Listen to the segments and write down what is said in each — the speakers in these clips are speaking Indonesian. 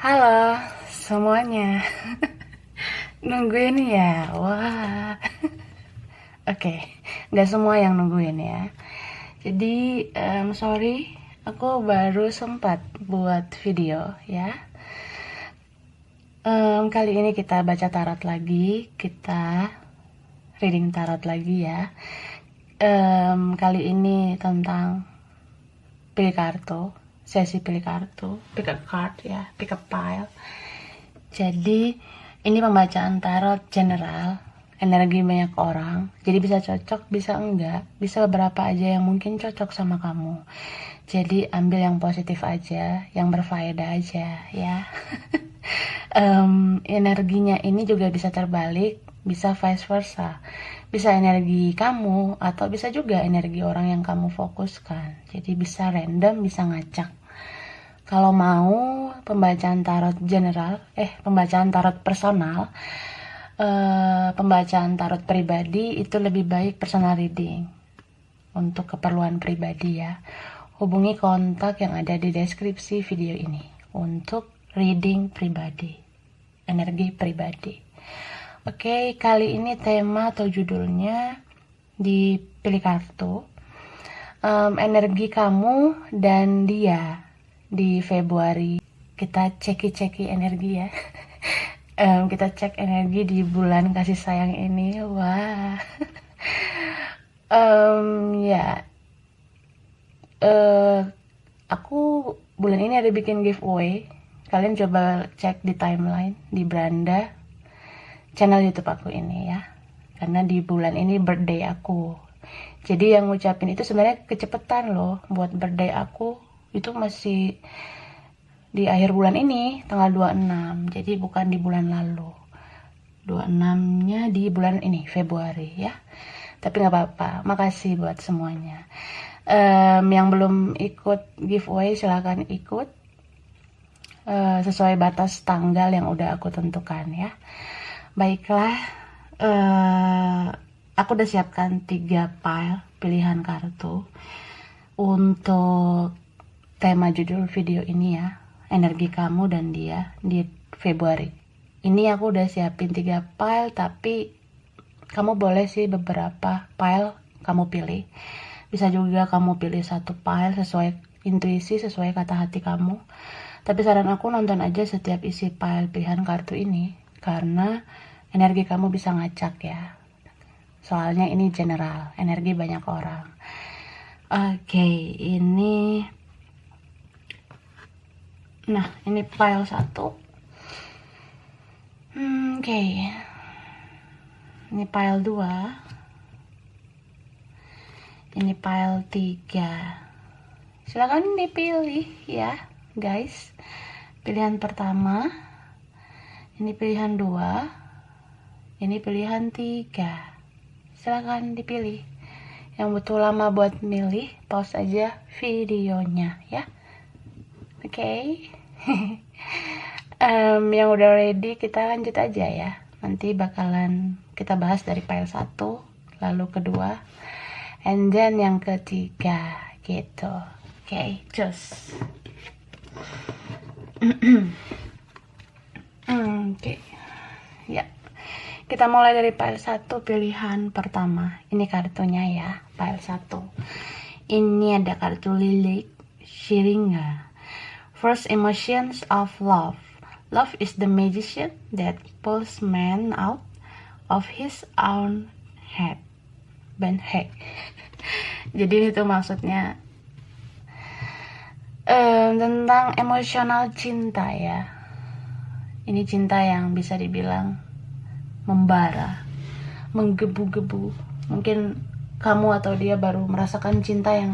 Halo semuanya. Nungguin ya? Wah. Oke, nggak semua yang nungguin ya. Jadi, sorry, aku baru sempat buat video ya. Kali ini kita baca tarot lagi, kita reading tarot lagi ya. Kali ini tentang pilih kartu, sesi pilih kartu, pick a card ya, pick a pile. Jadi ini pembacaan tarot general, energi banyak orang. Jadi bisa cocok, bisa enggak, bisa beberapa aja yang mungkin cocok sama kamu. Jadi ambil yang positif aja, yang berfaedah aja ya. Energinya ini juga bisa terbalik, bisa vice versa. Bisa energi kamu atau bisa juga energi orang yang kamu fokuskan. Jadi bisa random, bisa ngacak. Kalau mau pembacaan tarot general, pembacaan tarot personal, pembacaan tarot pribadi itu lebih baik personal reading untuk keperluan pribadi ya. Hubungi kontak yang ada di deskripsi video ini untuk reading pribadi, energi pribadi. Oke, kali ini tema atau judulnya di pilih kartu, energi kamu dan dia di Februari. Kita ceki energi ya. Kita cek energi di bulan kasih sayang ini. Wah. Ya. Aku bulan ini ada bikin giveaway. Kalian coba cek di timeline di beranda channel YouTube aku ini ya. Karena di bulan ini birthday aku. Jadi yang ngucapin itu sebenarnya kecepetan loh. Buat birthday aku itu masih di akhir bulan ini, tanggal 26. Jadi bukan di bulan lalu. 26-nya di bulan ini, Februari ya. Tapi nggak apa-apa, makasih buat semuanya. Yang belum ikut giveaway silahkan ikut. Sesuai batas tanggal yang udah aku tentukan ya. Baiklah, aku udah siapkan 3 pile pilihan kartu untuk tema judul video ini ya, energi kamu dan dia di Februari. Ini aku udah siapin 3 pile, tapi kamu boleh sih beberapa pile kamu pilih. Bisa juga kamu pilih 1 pile sesuai intuisi, sesuai kata hati kamu. Tapi saran aku nonton aja setiap isi pile pilihan kartu ini, karena energi kamu bisa ngacak ya. Soalnya ini general, energi banyak orang. Oke, ini pile 1. Oke. Ini pile 2. Ini pile 3. Silakan dipilih ya, guys. Pilihan pertama. Ini pilihan 2. Ini pilihan 3. Silakan dipilih. Yang butuh lama buat milih, pause aja videonya ya. Oke. Yang udah ready kita lanjut aja ya. Nanti bakalan kita bahas dari pile 1, lalu kedua, and then yang ketiga gitu. Oke, cus. Oke. Ya. Kita mulai dari pile 1 pilihan pertama. Ini kartunya ya, pile 1. Ini ada kartu Lilith Shiringa. First emotions of love. Love is the magician that pulls man out of his own head. Jadi itu maksudnya tentang emosional cinta ya. Ini cinta yang bisa dibilang membara, menggebu-gebu. Mungkin kamu atau dia baru merasakan cinta yang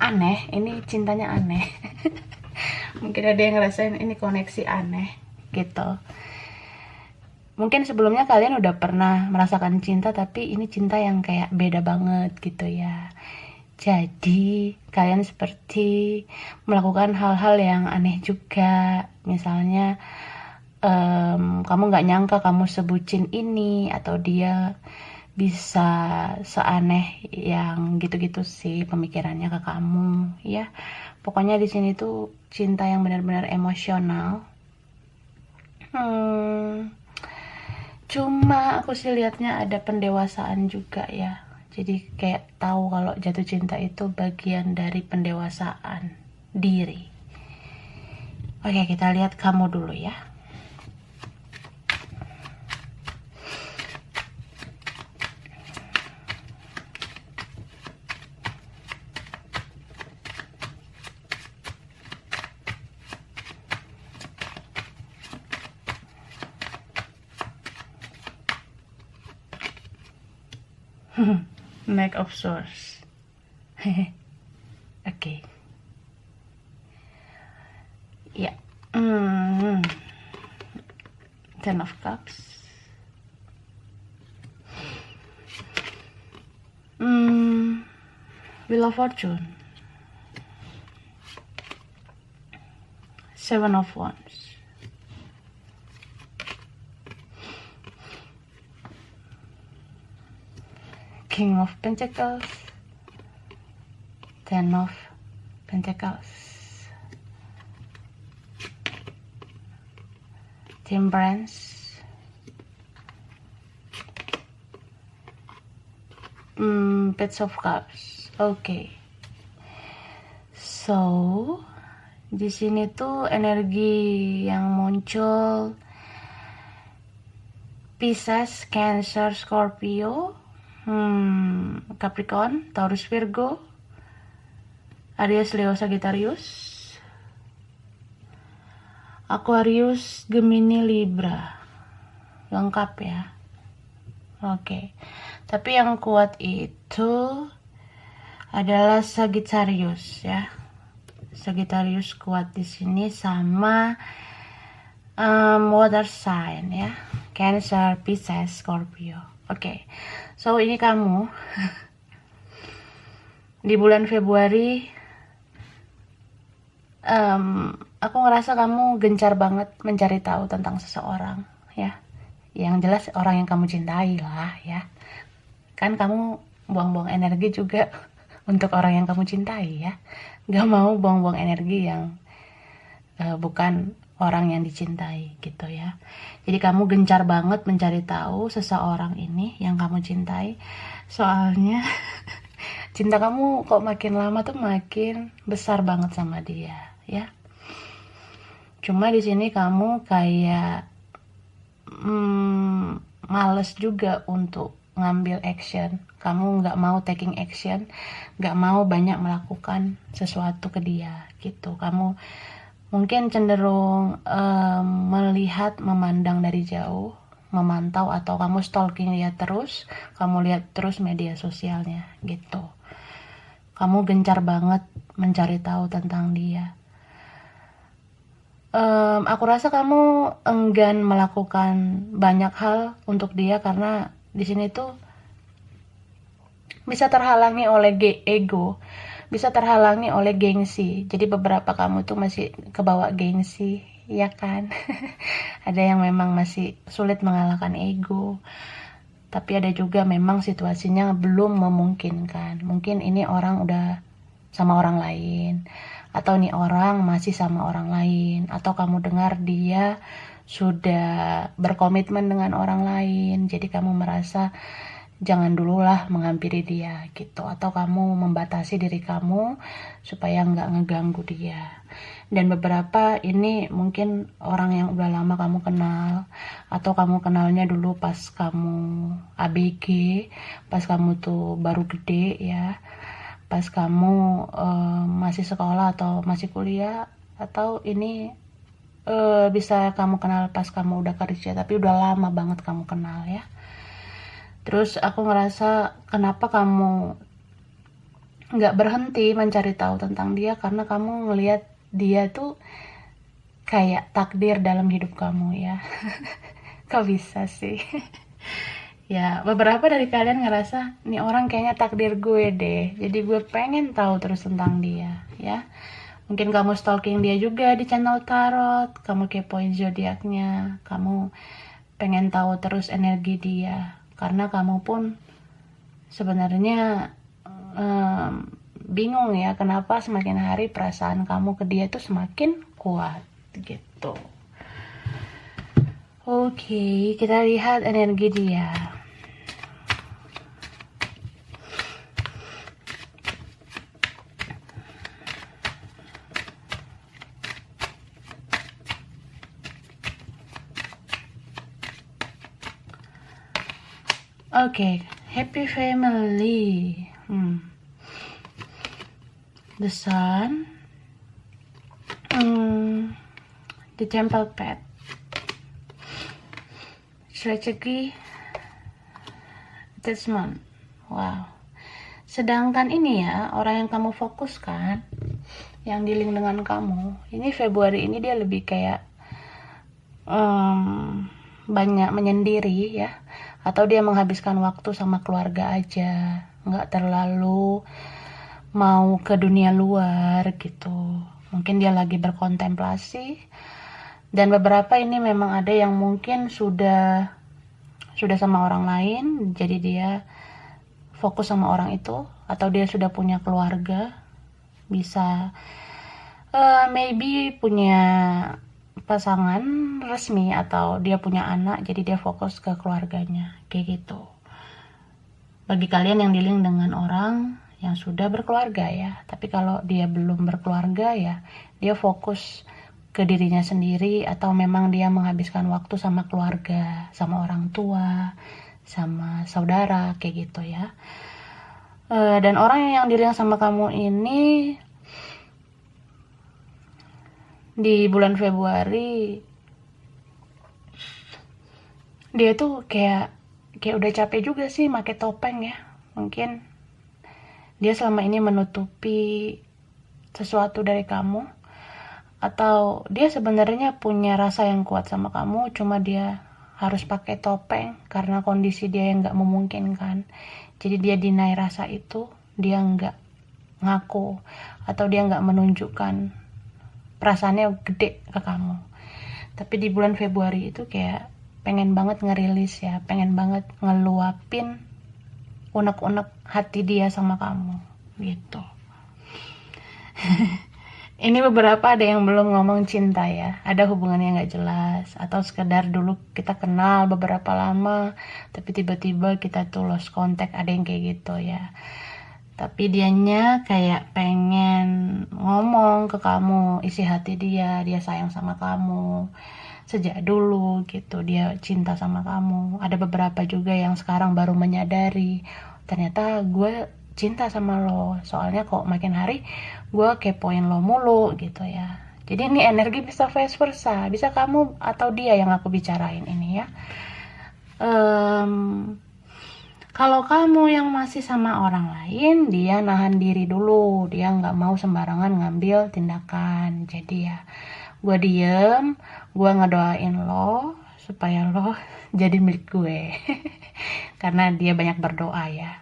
aneh. Ini cintanya aneh. Mungkin ada yang ngerasain ini koneksi aneh gitu. Mungkin sebelumnya kalian udah pernah merasakan cinta, tapi ini cinta yang kayak beda banget gitu ya. Jadi kalian seperti melakukan hal-hal yang aneh juga. Misalnya kamu gak nyangka kamu sebutin ini, atau dia bisa seaneh yang gitu-gitu sih pemikirannya ke kamu ya. Pokoknya di sini tuh cinta yang benar-benar emosional, Cuma aku sih lihatnya ada pendewasaan juga ya. Jadi kayak tahu kalau jatuh cinta itu bagian dari pendewasaan diri. Oke, kita lihat kamu dulu ya. Knight of Swords. Oke. Ya. Ten of Cups. Wheel of Fortune. Seven of Wands. King of Pentacles. Ten of Pentacles. Temperance. Page of Cups. Oke. So, di sini tuh energi yang muncul Pisces, Cancer, Scorpio, Capricorn, Taurus, Virgo, Aries, Leo, Sagittarius, Aquarius, Gemini, Libra. Lengkap ya. Oke. Tapi yang kuat itu adalah Sagittarius ya. Sagittarius kuat di sini sama water sign ya. Cancer, Pisces, Scorpio. Oke. So ini kamu di bulan Februari, aku ngerasa kamu gencar banget mencari tahu tentang seseorang ya. Yang jelas orang yang kamu cintai lah ya. Kan kamu buang-buang energi juga untuk orang yang kamu cintai ya. Gak mau buang-buang energi yang bukan orang yang dicintai gitu ya. Jadi kamu gencar banget mencari tahu seseorang ini yang kamu cintai. Soalnya cinta kamu kok makin lama tuh makin besar banget sama dia ya. Cuma di sini kamu kayak males juga untuk ngambil action. Kamu nggak mau taking action, nggak mau banyak melakukan sesuatu ke dia gitu. Kamu mungkin cenderung melihat, memandang dari jauh, memantau, atau kamu stalking dia terus, kamu lihat terus media sosialnya gitu. Kamu gencar banget mencari tahu tentang dia. Aku rasa kamu enggan melakukan banyak hal untuk dia karena di sini tuh bisa terhalangi oleh ego, bisa terhalangi oleh gengsi. Jadi beberapa kamu tuh masih kebawa gengsi, ya kan? Ada yang memang masih sulit mengalahkan ego. Tapi ada juga memang situasinya belum memungkinkan. Mungkin ini orang udah sama orang lain, atau nih orang masih sama orang lain, atau kamu dengar dia sudah berkomitmen dengan orang lain, jadi kamu merasa jangan dululah menghampiri dia gitu, atau kamu membatasi diri kamu supaya nggak ngeganggu dia. Dan beberapa ini mungkin orang yang udah lama kamu kenal, atau kamu kenalnya dulu pas kamu ABG, pas kamu tuh baru gede ya, pas kamu masih sekolah atau masih kuliah, atau ini bisa kamu kenal pas kamu udah kerja tapi udah lama banget kamu kenal ya. Terus aku ngerasa kenapa kamu nggak berhenti mencari tahu tentang dia, karena kamu ngelihat dia tuh kayak takdir dalam hidup kamu ya. Kok bisa sih? Ya, beberapa dari kalian ngerasa nih orang kayaknya takdir gue deh, jadi gue pengen tahu terus tentang dia ya. Mungkin kamu stalking dia juga di channel tarot, kamu kepoin zodiaknya, kamu pengen tahu terus energi dia, karena kamu pun sebenarnya bingung ya kenapa semakin hari perasaan kamu ke dia tuh semakin kuat gitu. Oke, kita lihat energi dia. Oke, happy family. The Sun, the Temple Pet, strategi, attachment. Wow. Sedangkan ini ya, orang yang kamu fokuskan, yang dealing dengan kamu, ini Februari ini dia lebih kayak banyak menyendiri ya, atau dia menghabiskan waktu sama keluarga aja, nggak terlalu mau ke dunia luar gitu. Mungkin dia lagi berkontemplasi, dan beberapa ini memang ada yang mungkin sudah sama orang lain, jadi dia fokus sama orang itu, atau dia sudah punya keluarga, bisa maybe punya pasangan resmi, atau dia punya anak, jadi dia fokus ke keluarganya, kayak gitu. Bagi kalian yang dealing dengan orang yang sudah berkeluarga ya, tapi kalau dia belum berkeluarga ya, dia fokus ke dirinya sendiri, atau memang dia menghabiskan waktu sama keluarga, sama orang tua, sama saudara, kayak gitu ya. Dan orang yang dealing sama kamu ini di bulan Februari, dia tuh kayak udah capek juga sih pakai topeng ya. Mungkin dia selama ini menutupi sesuatu dari kamu, atau dia sebenarnya punya rasa yang kuat sama kamu, cuma dia harus pakai topeng karena kondisi dia yang nggak memungkinkan. Jadi dia deny rasa itu, dia nggak ngaku, atau dia nggak menunjukkan perasaannya gede ke kamu. Tapi di bulan Februari itu kayak pengen banget ngerilis ya, pengen banget ngeluapin unek-unek hati dia sama kamu gitu. Ini beberapa ada yang belum ngomong cinta ya, ada hubungannya nggak jelas, atau sekedar dulu kita kenal beberapa lama tapi tiba-tiba kita tuh lost contact, ada yang kayak gitu ya. Tapi dianya kayak pengen ngomong ke kamu isi hati dia sayang sama kamu sejak dulu gitu, dia cinta sama kamu. Ada beberapa juga yang sekarang baru menyadari, ternyata gue cinta sama lo, soalnya kok makin hari gue kepoin lo mulu gitu ya. Jadi ini energi bisa vice versa, bisa kamu atau dia yang aku bicarain ini ya. Kalau kamu yang masih sama orang lain, dia nahan diri dulu, dia nggak mau sembarangan ngambil tindakan. Jadi ya, gue diem, gue ngedoain lo supaya lo jadi milik gue. Karena dia banyak berdoa ya.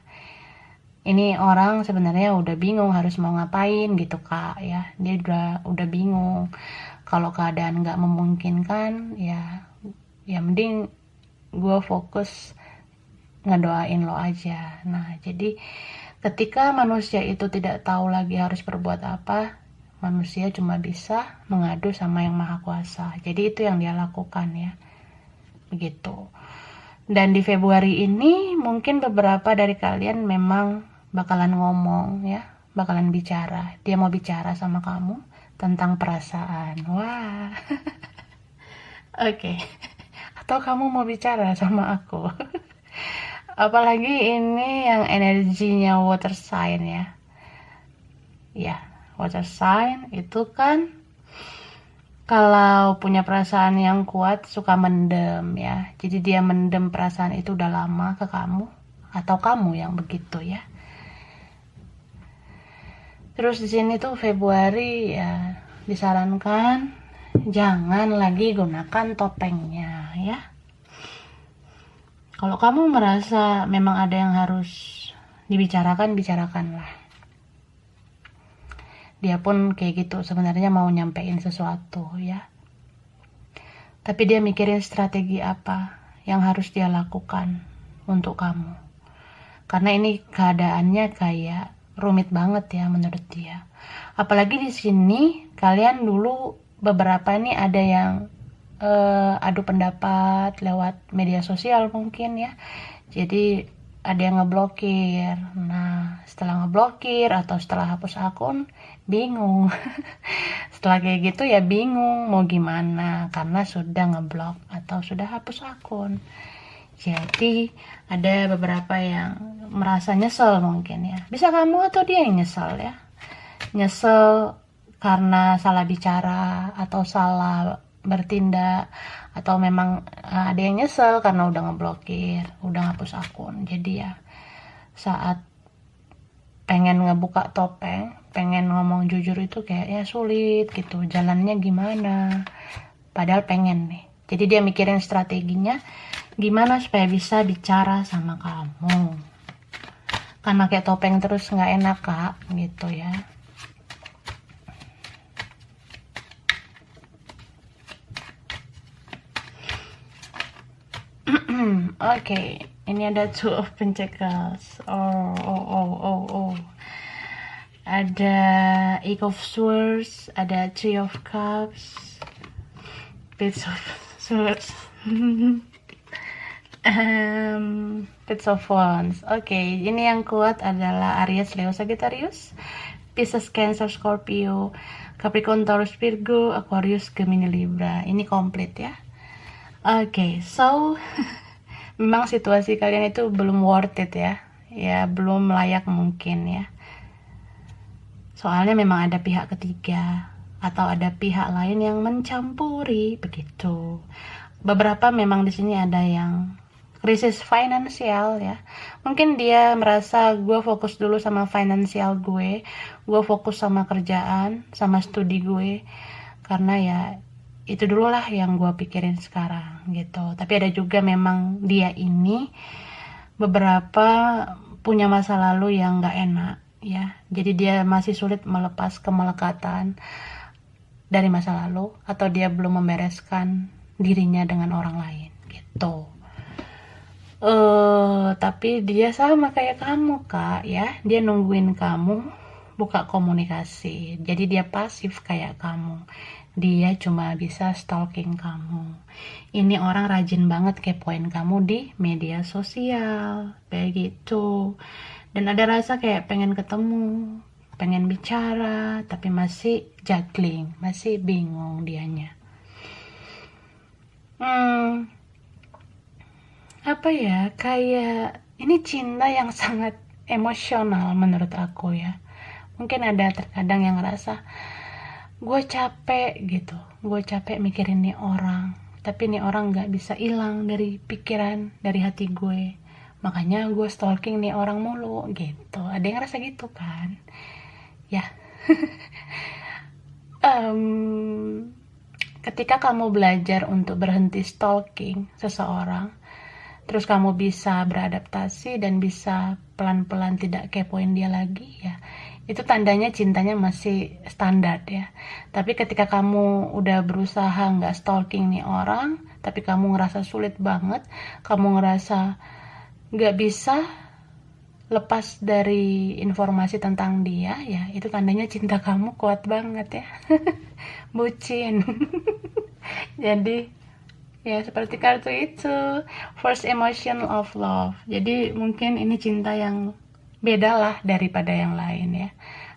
Ini orang sebenarnya udah bingung harus mau ngapain gitu kak ya. Dia udah bingung. Kalau keadaan nggak memungkinkan ya mending gue fokus ngedoain lo aja. Nah, jadi ketika manusia itu tidak tahu lagi harus berbuat apa, manusia cuma bisa mengadu sama yang maha kuasa. Jadi itu yang dia lakukan ya. Begitu. Dan di Februari ini mungkin beberapa dari kalian memang bakalan ngomong ya, bakalan bicara. Dia mau bicara sama kamu tentang perasaan. Wah. Oke. Atau kamu mau bicara sama aku. Apalagi ini yang energinya water sign ya. Ya, water sign itu kan kalau punya perasaan yang kuat suka mendem ya. Jadi dia mendem perasaan itu udah lama ke kamu, atau kamu yang begitu ya. Terus di sini tuh Februari ya disarankan jangan lagi gunakan topengnya ya. Kalau kamu merasa memang ada yang harus dibicarakan, bicarakanlah. Dia pun kayak gitu, sebenarnya mau nyampein sesuatu ya. Tapi dia mikirin strategi apa yang harus dia lakukan untuk kamu. Karena ini keadaannya kayak rumit banget ya menurut dia. Apalagi di sini kalian dulu beberapa nih ada yang adu pendapat lewat media sosial mungkin ya. Jadi ada yang ngeblokir. Nah, setelah ngeblokir atau setelah hapus akun, bingung. Setelah kayak gitu ya bingung mau gimana karena sudah ngeblok atau sudah hapus akun. Jadi ada beberapa yang merasa nyesel mungkin ya. Bisa kamu atau dia yang nyesel ya. Nyesel karena salah bicara atau salah bertindak, atau memang ada yang nyesel karena udah ngeblokir, udah ngapus akun. Jadi ya saat pengen ngebuka topeng, pengen ngomong jujur itu kayak ya sulit gitu, jalannya gimana, padahal pengen nih. Jadi dia mikirin strateginya gimana supaya bisa bicara sama kamu, kan pakai topeng terus nggak enak kak gitu ya. Oke, ini ada two of pentacles. Oh. Ada eight of swords, ada three of cups, page of swords, page of wands. Oke, ini yang kuat adalah Aries, Leo, Sagittarius, Pisces, Cancer, Scorpio, Capricorn, Taurus, Virgo, Aquarius, Gemini, Libra. Ini komplit ya. Oke, so memang situasi kalian itu belum worth it ya. Ya, belum layak mungkin ya. Soalnya memang ada pihak ketiga atau ada pihak lain yang mencampuri begitu. Beberapa memang di sini ada yang krisis finansial ya. Mungkin dia merasa gue fokus dulu sama finansial gue fokus sama kerjaan, sama studi gue, karena ya itu dulu lah yang gue pikirin sekarang gitu. Tapi ada juga memang dia ini beberapa punya masa lalu yang gak enak ya. Jadi dia masih sulit melepas kemelekatan dari masa lalu, atau dia belum membereskan dirinya dengan orang lain gitu. Tapi dia sama kayak kamu kak ya, dia nungguin kamu buka komunikasi. Jadi dia pasif kayak kamu. Dia cuma bisa stalking kamu. Ini orang rajin banget kepoin kamu di media sosial, begitu. Dan ada rasa kayak pengen ketemu, pengen bicara, tapi masih juggling, masih bingung dianya. Apa ya, kayak ini cinta yang sangat emosional menurut aku ya. Mungkin ada terkadang yang ngerasa gue capek gitu, gue capek mikirin nih orang, tapi nih orang gak bisa hilang dari pikiran, dari hati gue, makanya gue stalking nih orang mulu gitu. Ada yang ngerasa gitu kan ya. Ketika kamu belajar untuk berhenti stalking seseorang, terus kamu bisa beradaptasi dan bisa pelan-pelan tidak kepoin dia lagi ya, itu tandanya cintanya masih standar ya. Tapi ketika kamu udah berusaha nggak stalking nih orang, tapi kamu ngerasa sulit banget, kamu ngerasa nggak bisa lepas dari informasi tentang dia ya, itu tandanya cinta kamu kuat banget ya. Bucin. Jadi ya seperti kartu itu, first emotion of love. Jadi mungkin ini cinta yang beda lah daripada yang lain ya.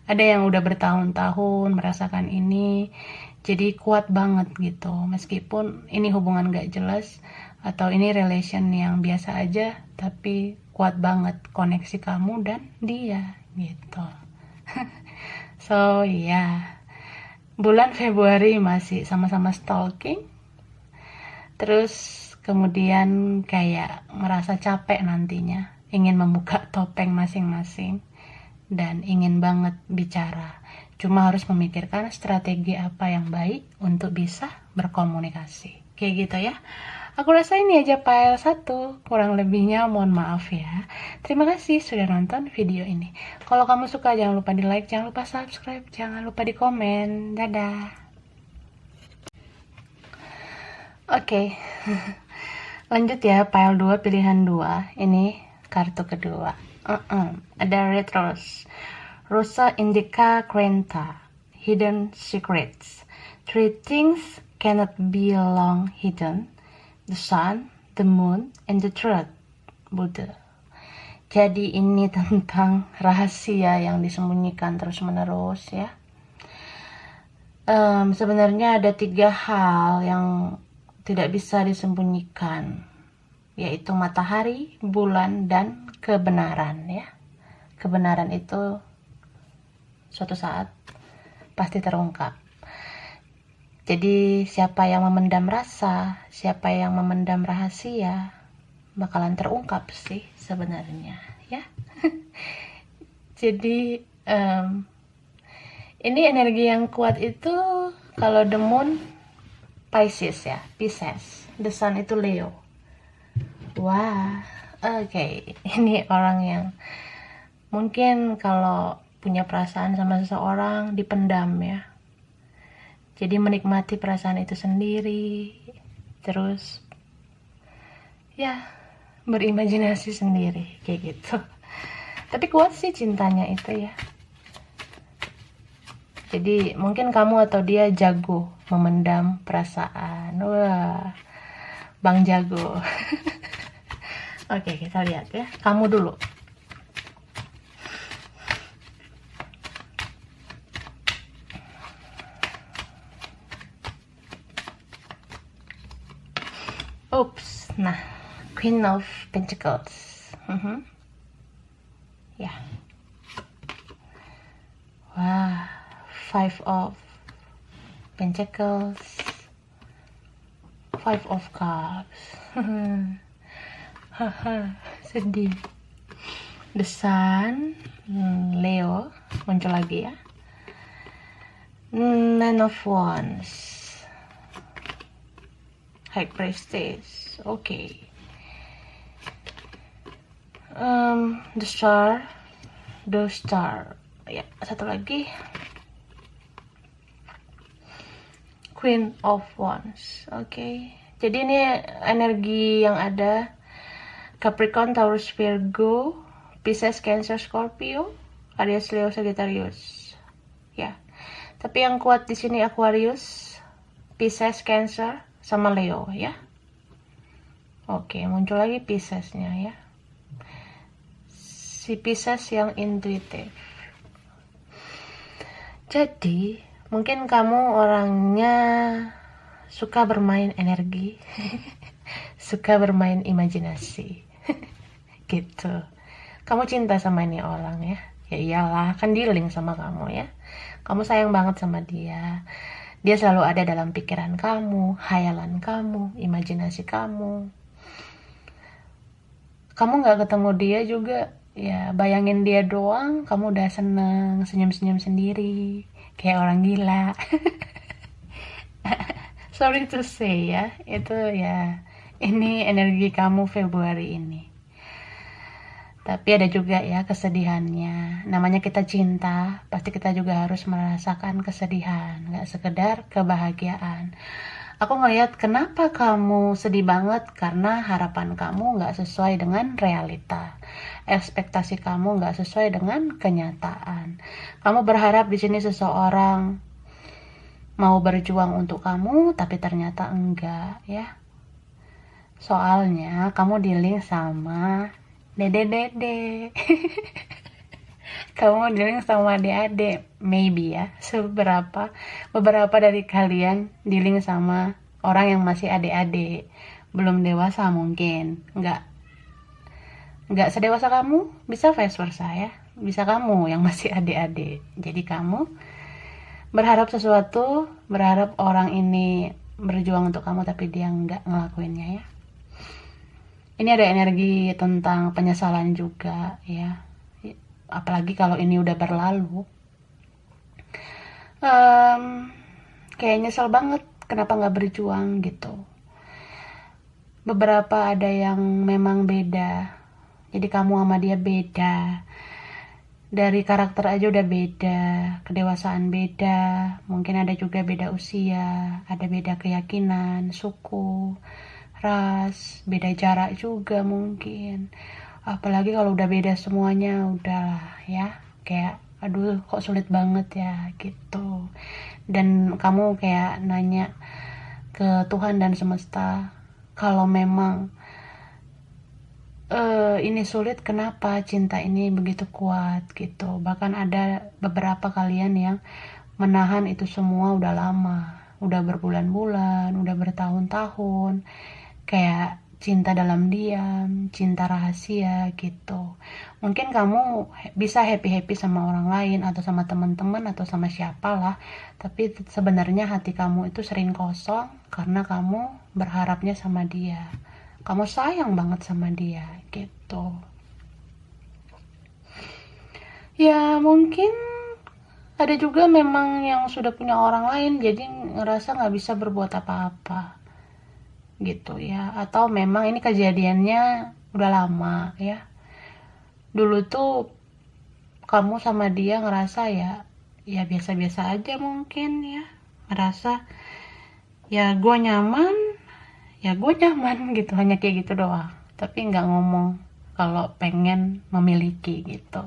Ada yang udah bertahun-tahun merasakan ini, jadi kuat banget gitu. Meskipun ini hubungan gak jelas atau ini relation yang biasa aja, tapi kuat banget koneksi kamu dan dia gitu. So ya, bulan Februari masih sama-sama stalking, terus kemudian kayak merasa capek nantinya, ingin membuka topeng masing-masing dan ingin banget bicara, cuma harus memikirkan strategi apa yang baik untuk bisa berkomunikasi kayak gitu ya. Aku rasa ini aja file 1, kurang lebihnya mohon maaf ya. Terima kasih sudah nonton video ini. Kalau kamu suka jangan lupa di like, jangan lupa subscribe, jangan lupa di komen. Dadah. Oke. Lanjut ya, pile 2 pilihan 2. Ini kartu kedua. Ada Red Rose, Rosa Indica Crenta, Hidden Secrets, Three Things cannot be long hidden, the sun, the moon, and the truth, Buddha. Jadi ini tentang rahasia yang disembunyikan terus-menerus ya. Sebenarnya ada 3 hal yang tidak bisa disembunyikan, yaitu matahari, bulan, dan kebenaran ya. Kebenaran itu suatu saat pasti terungkap. Jadi siapa yang memendam rasa, siapa yang memendam rahasia, bakalan terungkap sih sebenarnya ya. Jadi ini energi yang kuat itu kalau the moon Pisces ya, Pisces, the sun itu Leo. Wah, oke. Ini orang yang mungkin kalau punya perasaan sama seseorang dipendam ya. Jadi menikmati perasaan itu sendiri, terus ya berimajinasi sendiri kayak gitu. Tapi kuat sih cintanya itu ya. Jadi mungkin kamu atau dia jago memendam perasaan. Wah, Bang Jago. Oke, kita lihat ya. Kamu dulu. Oops, nah, Queen of Pentacles. Ya. Wah, Five of Pentacles, Five of Cups. Haha, sedih. The Sun, Leo, muncul lagi ya. Nine of Wands. High Priestess, okay. The Star, ya, satu lagi. Queen of Wands, okay. Jadi ini energi yang ada Capricorn, Taurus, Virgo, Pisces, Cancer, Scorpio, Aries, Leo, Sagittarius, ya. Tapi yang kuat di sini Aquarius, Pisces, Cancer, sama Leo ya. Oke, muncul lagi Piscesnya ya. Si Pisces yang intuitif. Jadi mungkin kamu orangnya suka bermain energi, suka bermain imajinasi, gitu. Kamu cinta sama ini orang ya. Ya iyalah, kan dealing sama kamu ya. Kamu sayang banget sama dia. Dia selalu ada dalam pikiran kamu, hayalan kamu, imajinasi kamu. Kamu gak ketemu dia juga, ya bayangin dia doang, kamu udah seneng, senyum-senyum sendiri, kayak orang gila. Sorry to say ya, itu ya, ini energi kamu Februari ini. Tapi ada juga ya kesedihannya. Namanya kita cinta, pasti kita juga harus merasakan kesedihan, gak sekedar kebahagiaan. Aku ngeliat kenapa kamu sedih banget, karena harapan kamu gak sesuai dengan realita. Ekspektasi kamu gak sesuai dengan kenyataan. Kamu berharap di sini seseorang mau berjuang untuk kamu, tapi ternyata enggak ya. Soalnya kamu dealing sama dede. Kamu dealing sama adik-adik, maybe ya. Beberapa dari kalian dealing sama orang yang masih adik-adik, belum dewasa mungkin, nggak sedewasa kamu, bisa vice versa ya. Bisa kamu yang masih adik-adik. Jadi kamu berharap sesuatu, berharap orang ini berjuang untuk kamu, tapi dia nggak ngelakuinnya ya. Ini ada energi tentang penyesalan juga ya. Apalagi kalau ini udah berlalu. Kayak nyesel banget kenapa nggak berjuang gitu. Beberapa ada yang memang beda. Jadi kamu sama dia beda. Dari karakter aja udah beda, kedewasaan beda, mungkin ada juga beda usia, ada beda keyakinan, suku, ras, beda jarak juga mungkin. Apalagi kalau udah beda semuanya, udahlah ya, kayak aduh kok sulit banget ya gitu. Dan kamu kayak nanya, ke Tuhan dan semesta, kalau memang ini sulit, kenapa cinta ini begitu kuat gitu. Bahkan ada beberapa kalian yang menahan itu semua udah lama, udah berbulan-bulan, udah bertahun-tahun, kayak cinta dalam diam, cinta rahasia gitu. Mungkin kamu bisa happy-happy sama orang lain atau sama teman-teman atau sama siapalah, tapi sebenarnya hati kamu itu sering kosong karena kamu berharapnya sama dia. Kamu sayang banget sama dia gitu. Ya mungkin ada juga memang yang sudah punya orang lain jadi ngerasa gak bisa berbuat apa-apa gitu ya. Atau memang ini kejadiannya udah lama ya. Dulu tuh kamu sama dia ngerasa ya biasa-biasa aja mungkin ya. Ngerasa ya gue nyaman gitu, hanya kayak gitu doang, tapi nggak ngomong kalau pengen memiliki gitu.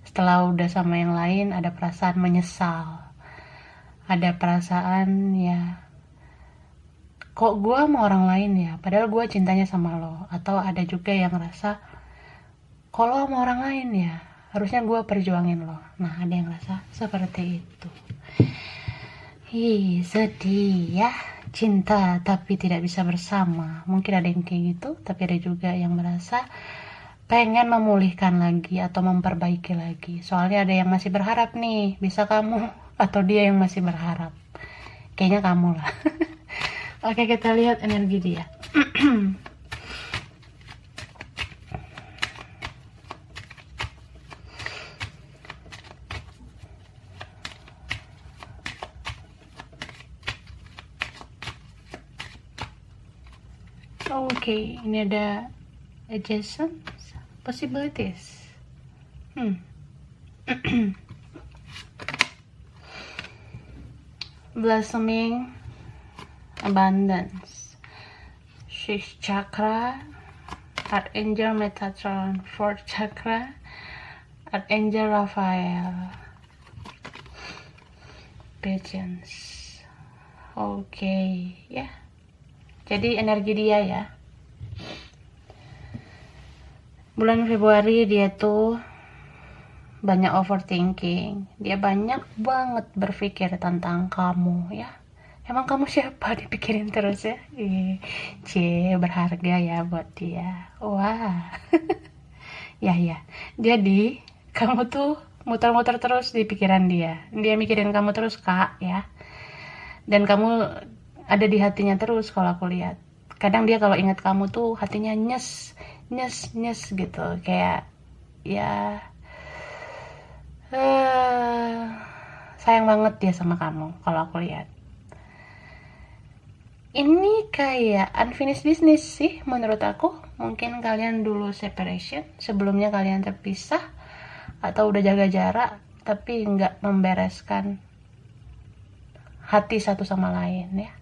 Setelah udah sama yang lain ada perasaan menyesal, ada perasaan ya kok gue sama orang lain ya, padahal gue cintanya sama lo. Atau ada juga yang ngerasa kalau sama orang lain ya harusnya gue perjuangin lo. Nah ada yang ngerasa seperti itu. Sedih ya, cinta tapi tidak bisa bersama. Mungkin ada yang kayak gitu, tapi ada juga yang merasa pengen memulihkan lagi atau memperbaiki lagi. Soalnya ada yang masih berharap nih, bisa kamu atau dia yang masih berharap. Kayaknya kamu lah. Oke, kita lihat energi dia. Oke, ini ada adjacent possibilities. Blossoming abundance. Sixth chakra, Archangel Metatron. Fourth chakra, Archangel Raphael. Patience. Oke, ya. Jadi energi dia ya. Bulan Februari dia tuh banyak overthinking. Dia banyak banget berpikir tentang kamu ya. Emang kamu siapa dipikirin terus ya? Berharga ya buat dia. Wah. Ya. Jadi kamu tuh muter-muter terus di pikiran dia. Dia mikirin kamu terus, Kak, ya. Dan kamu ada di hatinya terus kalau aku lihat. Kadang dia kalau ingat kamu tuh hatinya nyes gitu, kayak ya sayang banget dia sama kamu kalau aku lihat. Ini kayak unfinished business sih menurut aku. Mungkin kalian dulu separation, sebelumnya kalian terpisah atau udah jaga jarak tapi nggak membereskan hati satu sama lain ya.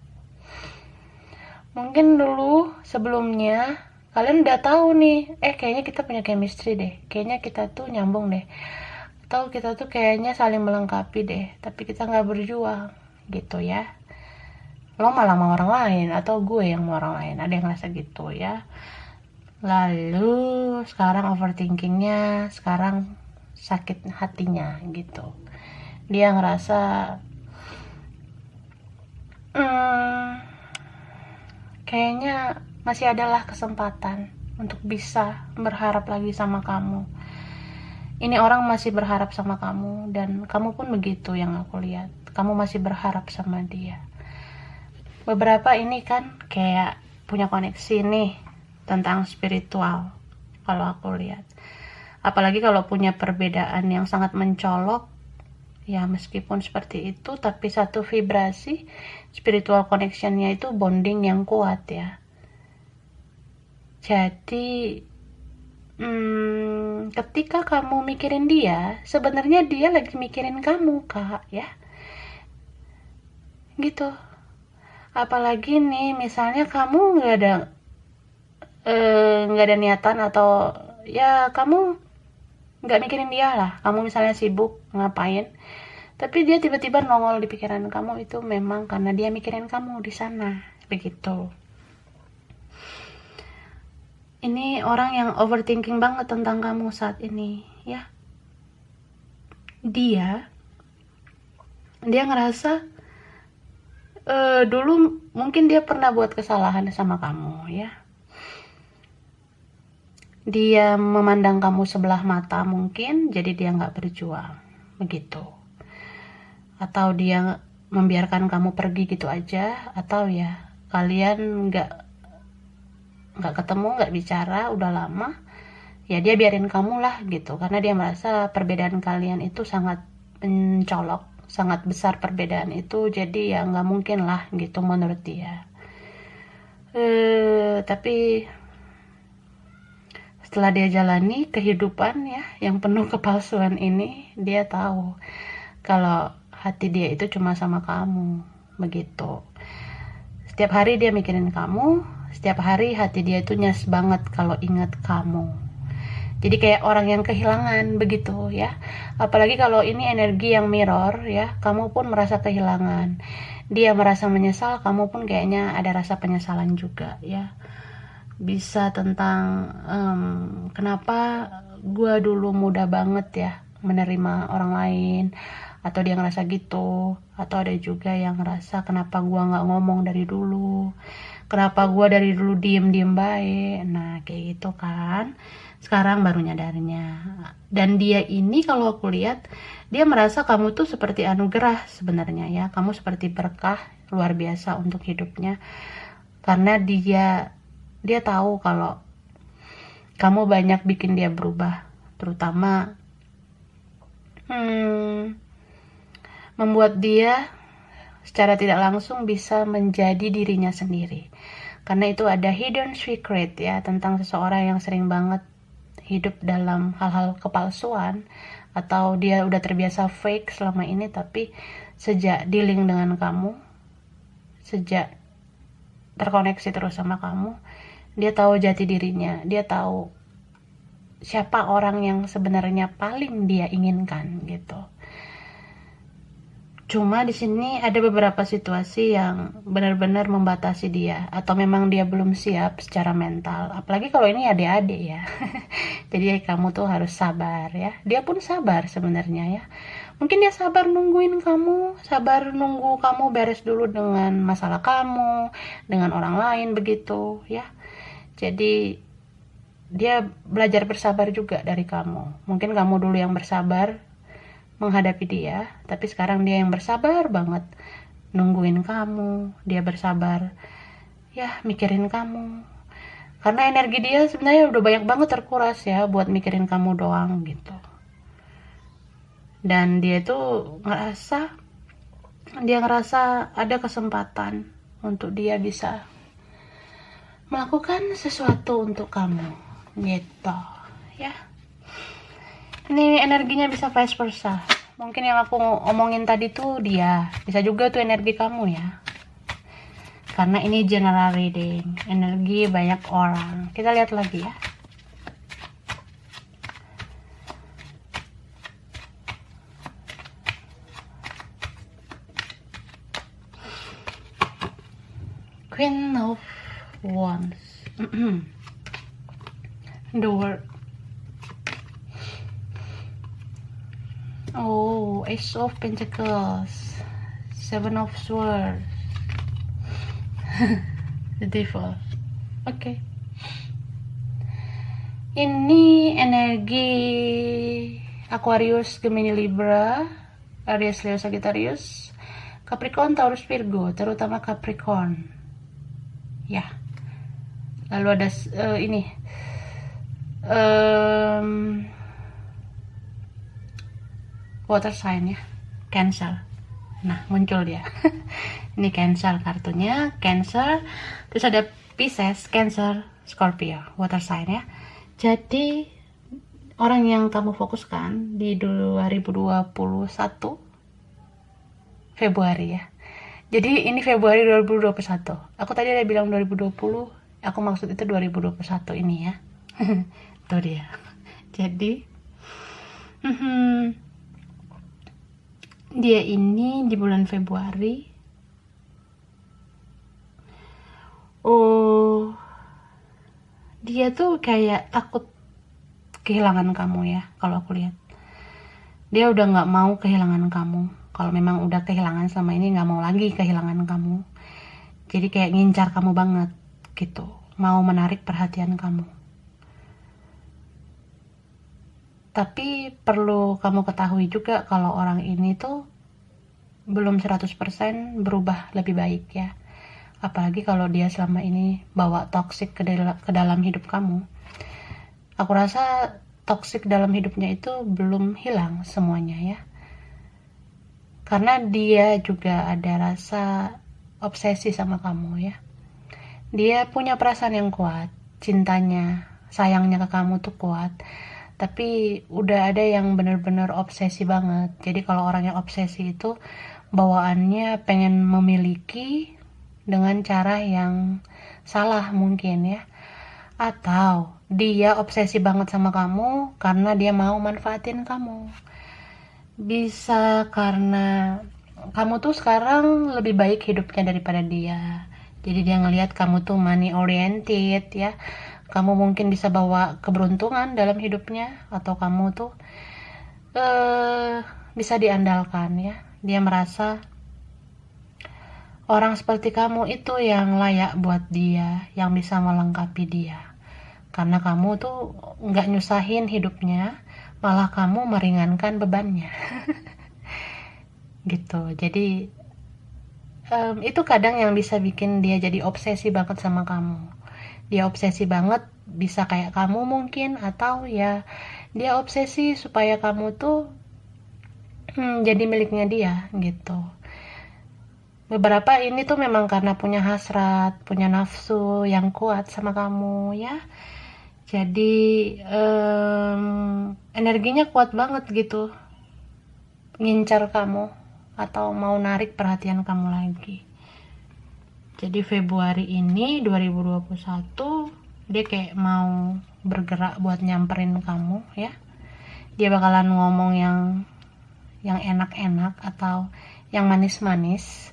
Mungkin dulu sebelumnya kalian udah tahu nih, kayaknya kita punya chemistry deh, kayaknya kita tuh nyambung deh, atau kita tuh kayaknya saling melengkapi deh, tapi kita nggak berjuang gitu ya. Lo malah mau orang lain atau gue yang mau orang lain, ada yang ngerasa gitu ya. Lalu sekarang overthinkingnya, sekarang sakit hatinya gitu. Dia ngerasa kayaknya masih adalah kesempatan untuk bisa berharap lagi sama kamu. Ini orang masih berharap sama kamu dan kamu pun begitu yang aku lihat. Kamu masih berharap sama dia. Beberapa ini kan kayak punya koneksi nih tentang spiritual kalau aku lihat. Apalagi kalau punya perbedaan yang sangat mencolok, ya meskipun seperti itu tapi satu vibrasi, spiritual connection-nya itu bonding yang kuat ya. Jadi ketika kamu mikirin dia, sebenarnya dia lagi mikirin kamu, Kak, ya. Gitu. Apalagi nih misalnya kamu nggak ada niatan atau ya kamu nggak mikirin dia lah, kamu misalnya sibuk ngapain, Tapi dia tiba-tiba nongol di pikiran kamu itu memang karena dia mikirin kamu di sana, begitu. Ini orang yang overthinking banget tentang kamu saat ini, ya. Dia ngerasa dulu mungkin dia pernah buat kesalahan sama kamu, ya. Dia memandang kamu sebelah mata mungkin, jadi dia nggak berjuang, begitu. Atau dia membiarkan kamu pergi gitu aja, atau ya kalian nggak ketemu, nggak bicara udah lama, ya dia biarin kamu lah gitu, karena dia merasa perbedaan kalian itu sangat mencolok, sangat besar perbedaan itu, jadi ya nggak mungkin lah gitu menurut dia. Tapi setelah dia jalani kehidupan ya yang penuh kepalsuan ini, dia tahu kalau hati dia itu cuma sama kamu, begitu. Setiap hari dia mikirin kamu, setiap hari hati dia itu nyes banget kalau ingat kamu. Jadi kayak orang yang kehilangan, begitu ya. Apalagi kalau ini energi yang mirror ya, kamu pun merasa kehilangan. Dia merasa menyesal, kamu pun kayaknya ada rasa penyesalan juga ya. Bisa tentang kenapa gue dulu mudah banget ya menerima orang lain, atau dia ngerasa gitu, atau ada juga yang ngerasa kenapa gue nggak ngomong dari dulu, kenapa gue dari dulu diem baik. Nah kayak gitu kan, sekarang baru nyadarnya. Dan dia ini kalau aku lihat, dia merasa kamu tuh seperti anugerah sebenarnya ya, kamu seperti berkah luar biasa untuk hidupnya, karena dia tahu kalau kamu banyak bikin dia berubah, terutama membuat dia secara tidak langsung bisa menjadi dirinya sendiri. Karena itu ada hidden secret ya, tentang seseorang yang sering banget hidup dalam hal-hal kepalsuan, atau dia udah terbiasa fake selama ini, tapi sejak dealing dengan kamu, sejak terkoneksi terus sama kamu, dia tahu jati dirinya, dia tahu siapa orang yang sebenarnya paling dia inginkan gitu. Cuma di sini ada beberapa situasi yang benar-benar membatasi dia, atau memang dia belum siap secara mental. Apalagi kalau ini adik-adik ya. Jadi kamu tuh harus sabar ya. Dia pun sabar sebenarnya ya. Mungkin dia sabar nungguin kamu, sabar nunggu kamu beres dulu dengan masalah kamu, dengan orang lain begitu ya. Jadi dia belajar bersabar juga dari kamu. Mungkin kamu dulu yang bersabar menghadapi dia, tapi sekarang dia yang bersabar banget nungguin kamu, dia bersabar ya mikirin kamu. Karena energi dia sebenarnya udah banyak banget terkuras ya buat mikirin kamu doang gitu. Dan dia tuh ngerasa ada kesempatan untuk dia bisa melakukan sesuatu untuk kamu gitu ya. Ini energinya bisa vice versa. Mungkin yang aku omongin tadi tuh dia, bisa juga tuh energi kamu ya. Karena ini general reading, energi banyak orang. Kita lihat lagi ya. Queen of Wands. The World. Oh, Ace of Pentacles, Seven of Swords, The Devil. Oke. Ini energi Aquarius, Gemini, Libra, Aries, Leo, Sagittarius, Capricorn, Taurus, Virgo, terutama Capricorn. Ya. Lalu ada ini. Water sign ya, Cancer. Nah muncul dia. Ini Cancer kartunya, Cancer. Terus ada Pisces, Cancer, Scorpio, water sign ya. Jadi orang yang kamu fokuskan di 2021 Februari ya. Jadi ini Februari 2021. Aku tadi ada bilang 2020, aku maksud itu 2021 ini ya. Itu dia. Jadi dia ini di bulan Februari, dia tuh kayak takut kehilangan kamu ya. Kalau aku lihat, dia udah nggak mau kehilangan kamu. Kalau memang udah kehilangan selama ini, nggak mau lagi kehilangan kamu. Jadi kayak ngincar kamu banget gitu, mau menarik perhatian kamu. Tapi perlu kamu ketahui juga kalau orang ini tuh belum 100% berubah lebih baik ya. Apalagi kalau dia selama ini bawa toksik ke dalam hidup kamu. Aku rasa toksik dalam hidupnya itu belum hilang semuanya ya. Karena dia juga ada rasa obsesi sama kamu ya. Dia punya perasaan yang kuat, cintanya, sayangnya ke kamu tuh kuat. Tapi udah ada yang bener-bener obsesi banget. Jadi kalau orang yang obsesi itu bawaannya pengen memiliki dengan cara yang salah mungkin ya. Atau dia obsesi banget sama kamu karena dia mau manfaatin kamu. Bisa karena kamu tuh sekarang lebih baik hidupnya daripada dia. Jadi dia ngelihat kamu tuh money oriented ya. Kamu mungkin bisa bawa keberuntungan dalam hidupnya, atau kamu tuh bisa diandalkan ya. Dia merasa orang seperti kamu itu yang layak buat dia, yang bisa melengkapi dia. Karena kamu tuh nggak nyusahin hidupnya, malah kamu meringankan bebannya. Gitu. Jadi itu kadang yang bisa bikin dia jadi obsesi banget sama kamu. Dia obsesi banget bisa kayak kamu mungkin, atau ya dia obsesi supaya kamu tuh jadi miliknya dia gitu. Beberapa ini tuh memang karena punya hasrat, punya nafsu yang kuat sama kamu ya. Jadi energinya kuat banget gitu, ngincar kamu atau mau narik perhatian kamu lagi. Jadi Februari ini 2021 dia kayak mau bergerak buat nyamperin kamu ya. Dia bakalan ngomong yang enak-enak atau yang manis-manis,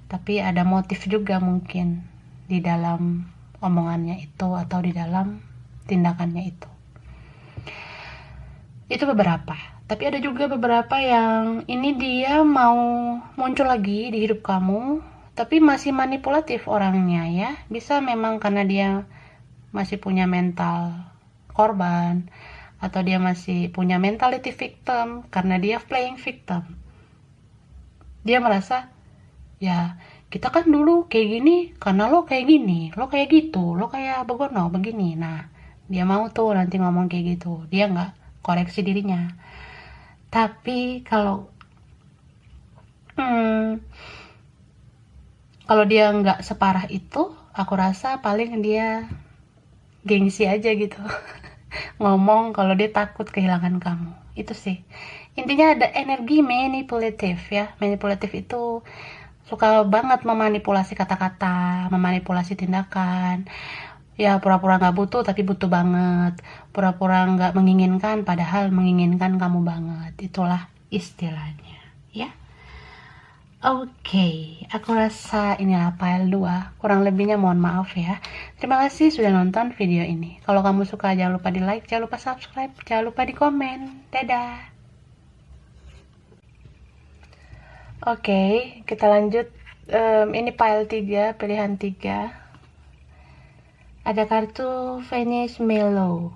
tapi ada motif juga mungkin di dalam omongannya itu atau di dalam tindakannya itu. Itu beberapa. Tapi ada juga beberapa yang ini dia mau muncul lagi di hidup kamu, tapi masih manipulatif orangnya ya. Bisa memang karena dia masih punya mental korban, atau dia masih punya mentality victim karena dia playing victim. Dia merasa ya kita kan dulu kayak gini karena lo kayak gini, lo kayak gitu, lo kayak begono begini. Nah dia mau tuh nanti ngomong kayak gitu, dia nggak koreksi dirinya. Tapi kalau dia nggak separah itu, aku rasa paling dia gengsi aja gitu. Ngomong kalau dia takut kehilangan kamu. Itu sih. Intinya ada energi manipulatif ya. Manipulatif itu suka banget memanipulasi kata-kata, memanipulasi tindakan. Ya pura-pura gak butuh tapi butuh banget. Pura-pura gak menginginkan padahal menginginkan kamu banget. Itulah istilahnya ya. Oke, aku rasa inilah file 2. Kurang lebihnya mohon maaf ya. Terima kasih sudah nonton video ini. Kalau kamu suka jangan lupa di like, jangan lupa subscribe, jangan lupa di komen. Dadah. Oke, kita lanjut. Ini file 3, pilihan 3. Ada kartu Venus Mellow,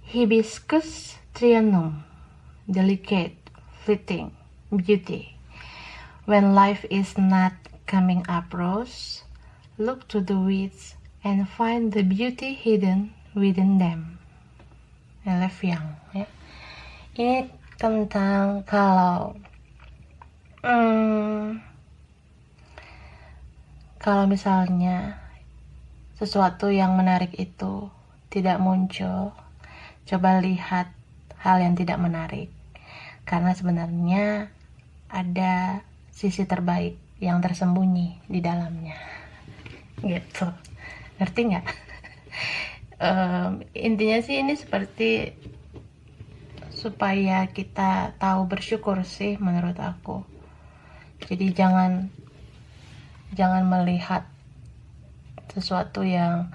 Hibiscus Trianum, Delicate, Fleeting, Beauty. When life is not coming up rose, look to the weeds and find the beauty hidden within them. Elef Young ya. Ini tentang kalau misalnya sesuatu yang menarik itu tidak muncul, coba lihat hal yang tidak menarik, karena sebenarnya ada sisi terbaik yang tersembunyi di dalamnya gitu. Ngerti nggak? Intinya sih ini seperti supaya kita tahu bersyukur sih menurut aku. Jadi jangan melihat sesuatu yang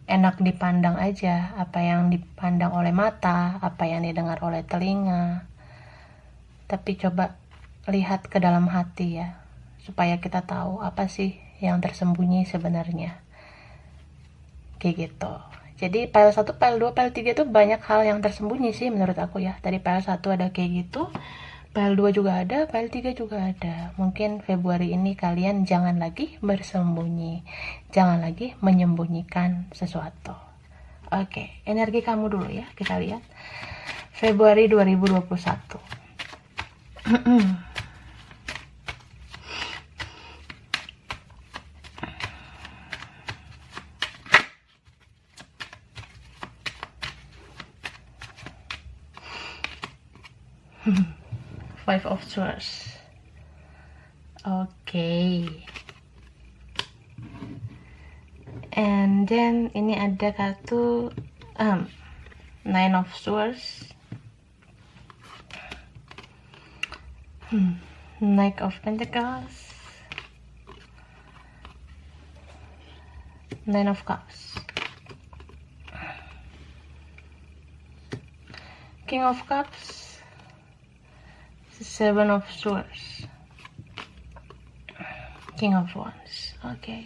enak dipandang aja, apa yang dipandang oleh mata, apa yang didengar oleh telinga. Tapi coba lihat ke dalam hati ya, supaya kita tahu apa sih yang tersembunyi sebenarnya. Kayak gitu. Jadi file 1, file 2, file 3 tuh banyak hal yang tersembunyi sih menurut aku ya. Dari file 1 ada kayak gitu, file 2 juga ada, file 3 juga ada. Mungkin Februari ini kalian jangan lagi bersembunyi, jangan lagi menyembunyikan sesuatu. Oke, energi kamu dulu ya, kita lihat Februari 2021. 5 of Swords. Oke. And then ini ada kartu 9 of Swords, Knight of Pentacles, 9 of Cups, King of Cups, 7 of Swords, King of Wands. Oke.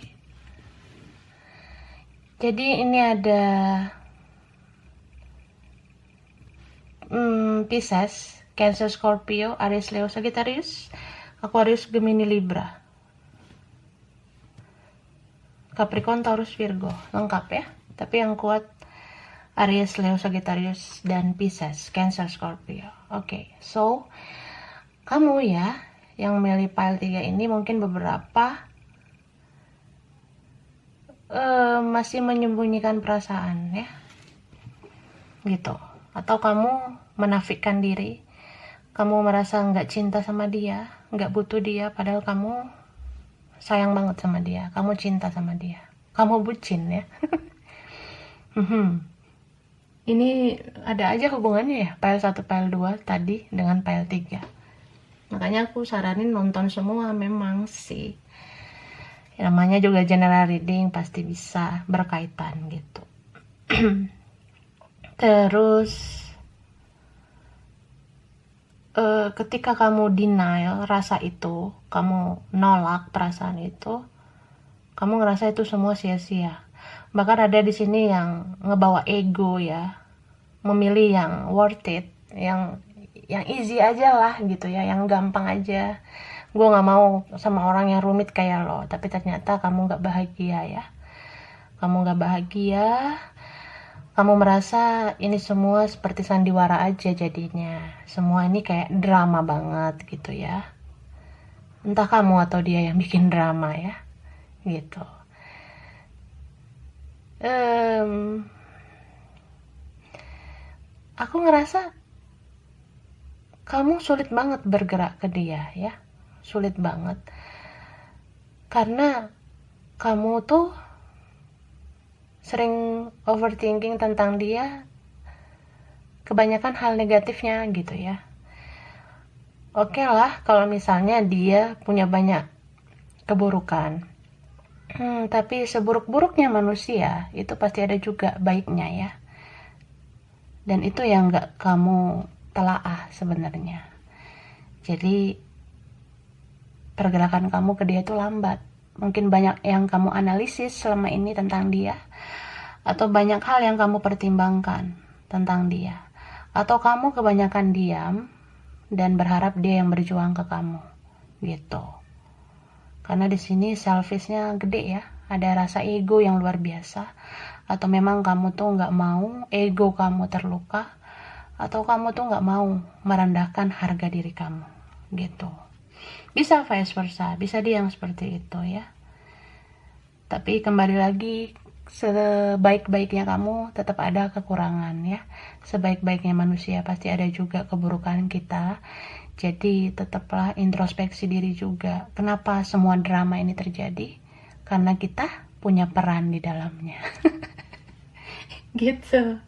Jadi ini ada Pisces, Cancer, Scorpio, Aries, Leo, Sagittarius, Aquarius, Gemini, Libra, Capricorn, Taurus, Virgo. Lengkap ya. Tapi yang kuat Aries, Leo, Sagittarius, dan Pisces, Cancer, Scorpio. Oke, so kamu ya yang milih pile 3 ini mungkin beberapa masih menyembunyikan perasaan ya, gitu. Atau kamu menafikan diri, kamu merasa nggak cinta sama dia, nggak butuh dia, padahal kamu sayang banget sama dia, kamu cinta sama dia, kamu bucin ya. Ini ada aja hubungannya ya, pile 1, pile 2 tadi dengan pile 3. Makanya aku saranin nonton semua memang sih. Namanya juga general reading, pasti bisa berkaitan gitu. Terus ketika kamu denial rasa itu, kamu nolak perasaan itu, kamu ngerasa itu semua sia-sia. Bahkan ada di sini yang ngebawa ego ya, memilih yang worth it, yang easy aja lah gitu ya, yang gampang aja. Gue nggak mau sama orang yang rumit kayak lo, tapi ternyata kamu nggak bahagia ya. Kamu nggak bahagia, kamu merasa ini semua seperti sandiwara aja jadinya. Semua ini kayak drama banget gitu ya. Entah kamu atau dia yang bikin drama ya, gitu. Aku ngerasa kamu sulit banget bergerak ke dia ya. Sulit banget. Karena kamu tuh sering overthinking tentang dia, kebanyakan hal negatifnya gitu ya. Oke lah kalau misalnya dia punya banyak keburukan, tapi seburuk-buruknya manusia itu pasti ada juga baiknya ya. Dan itu yang gak kamu telaah sebenarnya. Jadi pergerakan kamu ke dia itu lambat. Mungkin banyak yang kamu analisis selama ini tentang dia, atau banyak hal yang kamu pertimbangkan tentang dia, atau kamu kebanyakan diam dan berharap dia yang berjuang ke kamu gitu. Karena di sini selfishnya gede ya, ada rasa ego yang luar biasa, atau memang kamu tuh nggak mau ego kamu terluka, atau kamu tuh nggak mau merendahkan harga diri kamu gitu. Bisa vice versa, bisa dia yang seperti itu ya. Tapi kembali lagi, sebaik-baiknya kamu tetap ada kekurangan ya. Sebaik-baiknya manusia pasti ada juga keburukan kita. Jadi tetaplah introspeksi diri juga. Kenapa semua drama ini terjadi? Karena kita punya peran di dalamnya. Gitu.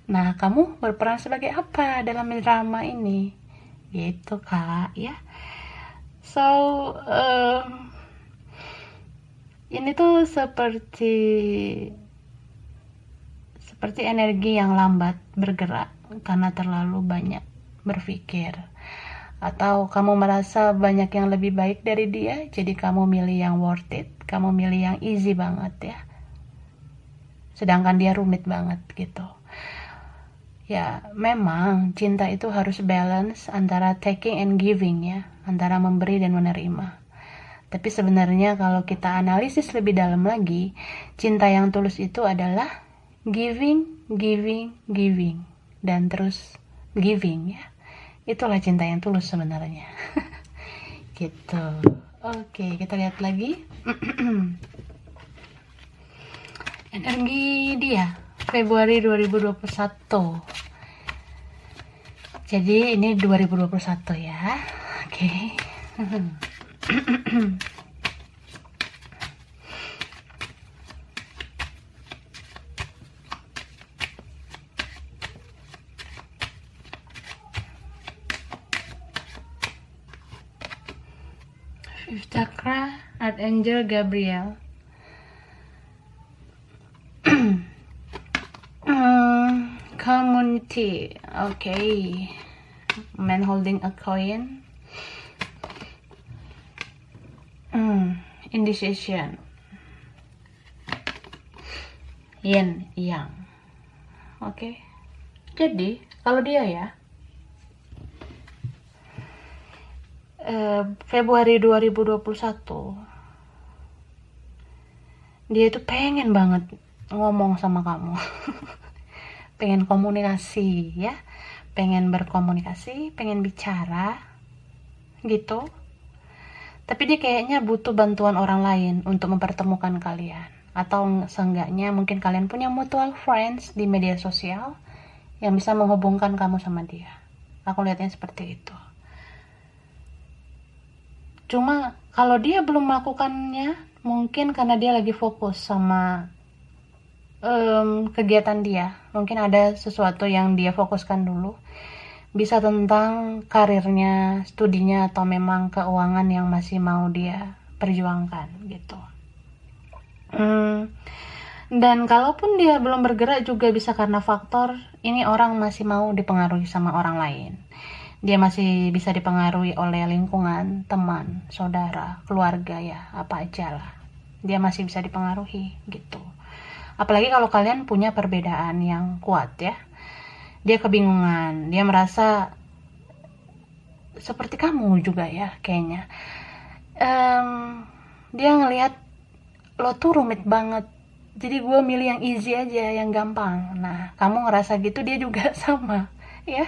Nah, kamu berperan sebagai apa dalam drama ini? Gitu, Kak, ya. So, ini tuh seperti energi yang lambat bergerak karena terlalu banyak berpikir. Atau kamu merasa banyak yang lebih baik dari dia, jadi kamu milih yang worth it. Kamu milih yang easy banget ya. Sedangkan dia rumit banget gitu. Ya, memang cinta itu harus balance antara taking and giving ya, antara memberi dan menerima. Tapi sebenarnya kalau kita analisis lebih dalam lagi, cinta yang tulus itu adalah giving, giving, giving, dan terus giving ya. Itulah cinta yang tulus sebenarnya. Gitu. Oke, kita lihat lagi. Energi dia Februari 2021. Jadi ini 2021 ya. Oke. Fifth Chakra, Archangel Gabriel. Community, okay. Man holding a coin. Indecision. Yin, yang. Oke. Jadi, kalau dia ya, Februari 2021, dia itu pengen banget ngomong sama kamu. Pengen komunikasi ya, pengen berkomunikasi, pengen bicara gitu. Tapi dia kayaknya butuh bantuan orang lain untuk mempertemukan kalian. Atau seenggaknya mungkin kalian punya mutual friends di media sosial yang bisa menghubungkan kamu sama dia. Aku lihatnya seperti itu. Cuma kalau dia belum melakukannya, mungkin karena dia lagi fokus sama kegiatan dia. Mungkin ada sesuatu yang dia fokuskan dulu. Bisa tentang karirnya, studinya, atau memang keuangan yang masih mau dia perjuangkan gitu. Dan kalaupun dia belum bergerak juga bisa karena faktor ini orang masih mau dipengaruhi sama orang lain. Dia masih bisa dipengaruhi oleh lingkungan, teman, saudara, keluarga ya, apa aja lah. Dia masih bisa dipengaruhi gitu. Apalagi kalau kalian punya perbedaan yang kuat ya. Dia kebingungan, dia merasa seperti kamu juga ya kayaknya. Dia ngelihat lo tuh rumit banget, jadi gue milih yang easy aja, yang gampang. Nah, kamu ngerasa gitu, dia juga sama ya.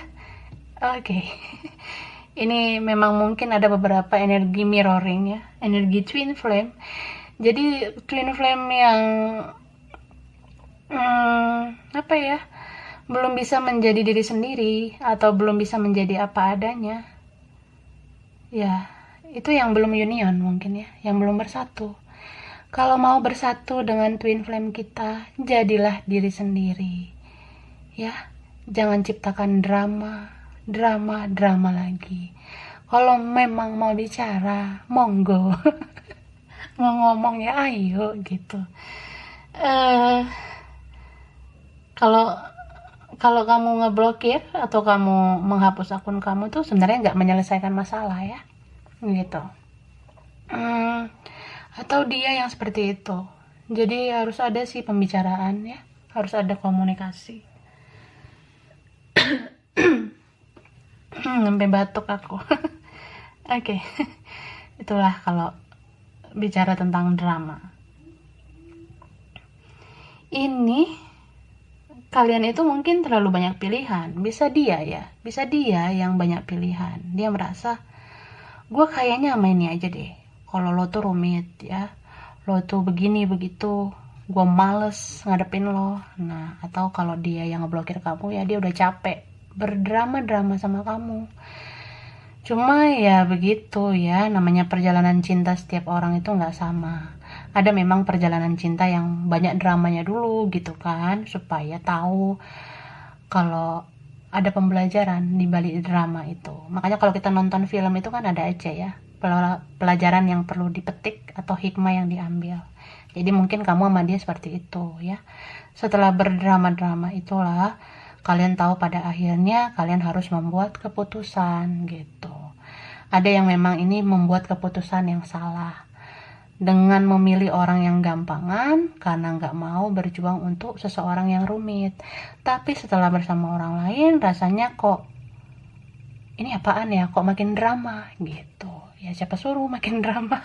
Oke. Ini memang mungkin ada beberapa energi mirroring ya, energi twin flame. Jadi twin flame yang apa ya, belum bisa menjadi diri sendiri atau belum bisa menjadi apa adanya ya, itu yang belum union mungkin ya, yang belum bersatu. Kalau mau bersatu dengan twin flame kita, jadilah diri sendiri ya, jangan ciptakan drama lagi. Kalau memang mau bicara, monggo. Mau ngomong ya ayo gitu. Kalau kamu ngeblokir atau kamu menghapus akun kamu tuh sebenarnya nggak menyelesaikan masalah ya, gitu. Atau dia yang seperti itu. Jadi harus ada sih pembicaraan ya, harus ada komunikasi. Sampai batuk aku. Oke. Itulah kalau bicara tentang drama. Ini kalian itu mungkin terlalu banyak pilihan. Bisa dia yang banyak pilihan. Dia merasa gue kayaknya sama ini aja deh. Kalau lo tuh rumit ya, lo tuh begini begitu, gue males ngadepin lo. Nah, atau kalau dia yang ngeblokir kamu ya, dia udah capek berdrama sama kamu. Cuma ya begitu ya, namanya perjalanan cinta setiap orang itu nggak sama. Ada memang perjalanan cinta yang banyak dramanya dulu gitu kan, supaya tahu kalau ada pembelajaran di balik drama itu. Makanya kalau kita nonton film itu kan ada aja ya pelajaran yang perlu dipetik atau hikmah yang diambil. Jadi mungkin kamu sama dia seperti itu ya. Setelah berdrama-drama itulah kalian tahu pada akhirnya kalian harus membuat keputusan gitu. Ada yang memang ini membuat keputusan yang salah dengan memilih orang yang gampangan karena nggak mau berjuang untuk seseorang yang rumit. Tapi setelah bersama orang lain rasanya kok ini apaan ya, kok makin drama gitu. Ya siapa suruh makin drama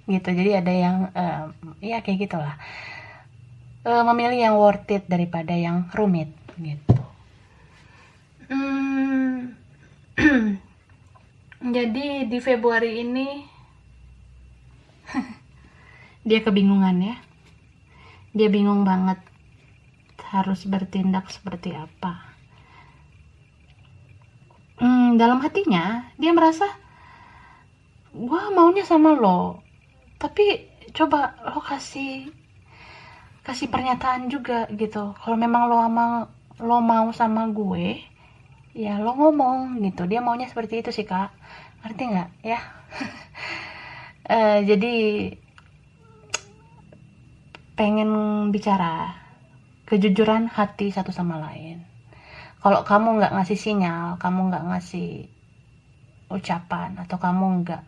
gitu. Jadi ada yang ya kayak gitulah, memilih yang worth it daripada yang rumit gitu. Jadi di Februari ini dia kebingungan ya, dia bingung banget harus bertindak seperti apa. Dalam hatinya dia merasa gue maunya sama lo, tapi coba lo kasih pernyataan juga gitu. Kalau memang lo mau sama gue, ya lo ngomong gitu. Dia maunya seperti itu sih kak, ngerti nggak ya? Jadi pengen bicara kejujuran hati satu sama lain. Kalau kamu nggak ngasih sinyal, kamu nggak ngasih ucapan, atau kamu nggak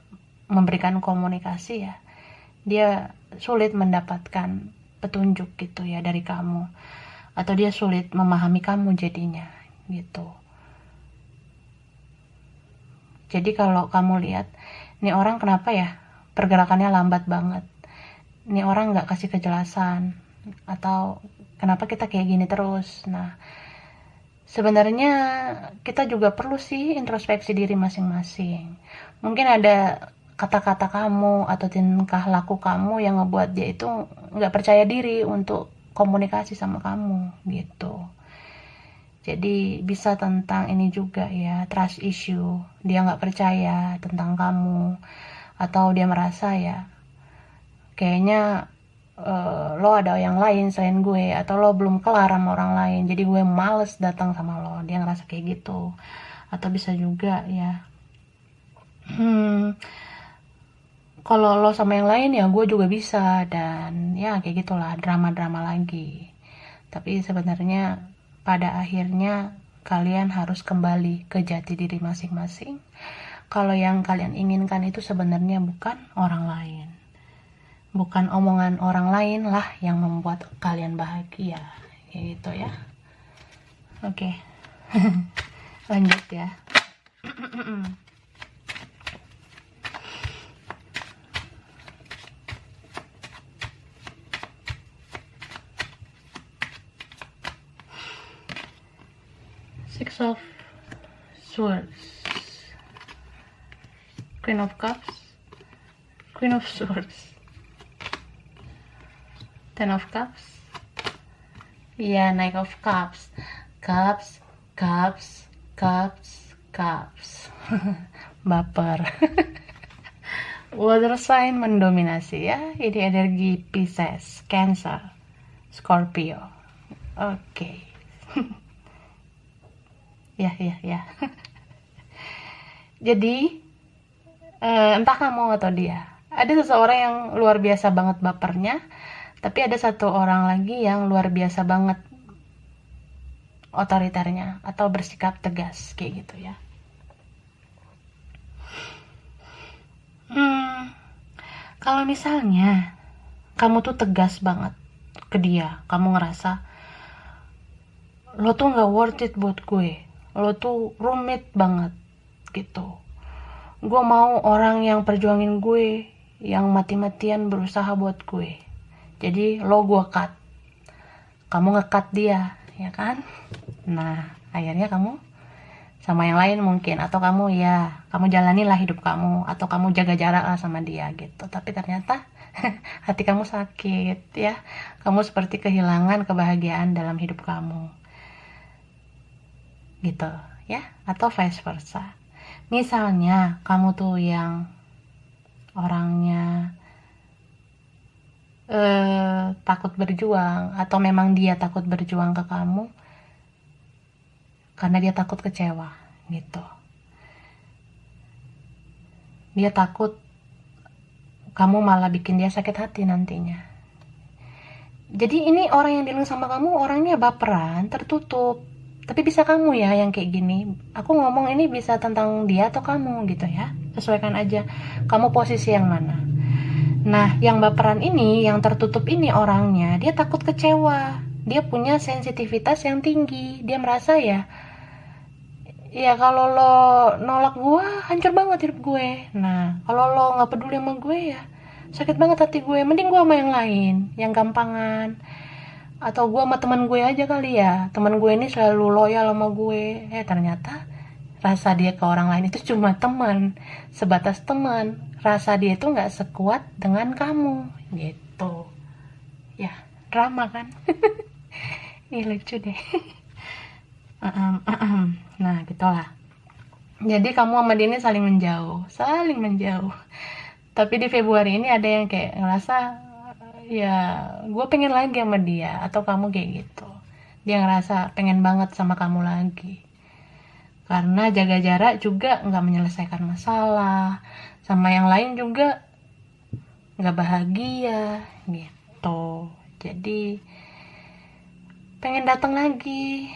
memberikan komunikasi ya, dia sulit mendapatkan petunjuk gitu ya dari kamu, atau dia sulit memahami kamu jadinya gitu. Jadi kalau kamu lihat, nih orang kenapa ya pergerakannya lambat banget, nih orang nggak kasih kejelasan, atau kenapa kita kayak gini terus. Nah, sebenarnya kita juga perlu sih introspeksi diri masing-masing. Mungkin ada kata-kata kamu atau tingkah laku kamu yang ngebuat dia itu nggak percaya diri untuk komunikasi sama kamu gitu. Jadi bisa tentang ini juga ya, trust issue. Dia nggak percaya tentang kamu, atau dia merasa ya kayaknya lo ada yang lain selain gue, atau lo belum kelar sama orang lain, jadi gue males datang sama lo. Dia ngerasa kayak gitu. Atau bisa juga ya, kalau lo sama yang lain ya gue juga bisa, dan ya kayak gitulah, drama-drama lagi. Tapi sebenarnya pada akhirnya kalian harus kembali ke jati diri masing-masing. Kalau yang kalian inginkan itu sebenarnya bukan orang lain, bukan omongan orang lain lah yang membuat kalian bahagia, kayak gitu ya. Oke. Lanjut ya. Six of Swords, Queen of Cups, Queen of Swords, Ten of Cups, ya, Knight of Cups, Cups, Cups, Cups, Cups. Baper. Water sign mendominasi ya, ini energi Pisces, Cancer, Scorpio. Oke. Ya. Jadi entah kamu atau dia, ada seseorang yang luar biasa banget bapernya, tapi ada satu orang lagi yang luar biasa banget otoriternya atau bersikap tegas kayak gitu ya. Kalau misalnya kamu tuh tegas banget ke dia, kamu ngerasa lo tuh nggak worth it buat gue, lo tuh rumit banget gitu, gue mau orang yang perjuangin gue, yang mati-matian berusaha buat gue, jadi lo gue cut, kamu nge-cut dia ya kan. Nah akhirnya kamu sama yang lain mungkin, atau kamu jalanilah hidup kamu, atau kamu jaga jarak lah sama dia gitu. Tapi ternyata hati kamu sakit ya, kamu seperti kehilangan kebahagiaan dalam hidup kamu gitu ya. Atau vice versa, misalnya kamu tuh yang orangnya takut berjuang, atau memang dia takut berjuang ke kamu, karena dia takut kecewa gitu. Dia takut kamu malah bikin dia sakit hati nantinya. Jadi ini orang yang dealing sama kamu orangnya baperan, tertutup. Tapi bisa kamu ya yang kayak gini. Aku ngomong ini bisa tentang dia atau kamu gitu ya. Sesuaikan aja kamu posisi yang mana. Nah, yang baperan ini, yang tertutup ini orangnya, dia takut kecewa. Dia punya sensitivitas yang tinggi. Dia merasa ya kalau lo nolak gue, hancur banget hidup gue. Nah, kalau lo gak peduli sama gue ya sakit banget hati gue. Mending gue sama yang lain, yang gampangan. Atau gue sama teman gue aja kali ya. Teman gue ini selalu loyal sama gue. Ternyata rasa dia ke orang lain itu cuma teman, sebatas teman. Rasa dia itu gak sekuat dengan kamu gitu. Ya, drama kan. Ih, lucu deh. Nah, gitulah. Jadi kamu sama dia ini saling menjauh. Tapi di Februari ini ada yang kayak ngerasa ya gue pengen lagi sama dia, atau kamu kayak gitu. Dia ngerasa pengen banget sama kamu lagi. Karena jaga jarak juga nggak menyelesaikan masalah, sama yang lain juga nggak bahagia gitu. Jadi pengen datang lagi,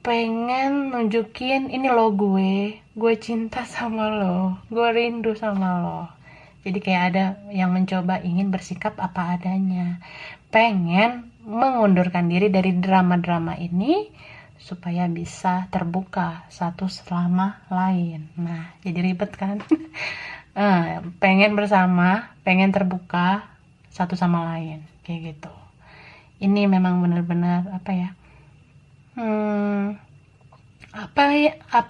pengen nunjukin ini lo gue cinta sama lo, gue rindu sama lo. Jadi kayak ada yang mencoba ingin bersikap apa adanya, pengen mengundurkan diri dari drama-drama ini supaya bisa terbuka satu sama lain. Nah, jadi ribet kan? Pengen bersama, pengen terbuka satu sama lain, kayak gitu. Ini memang benar-benar apa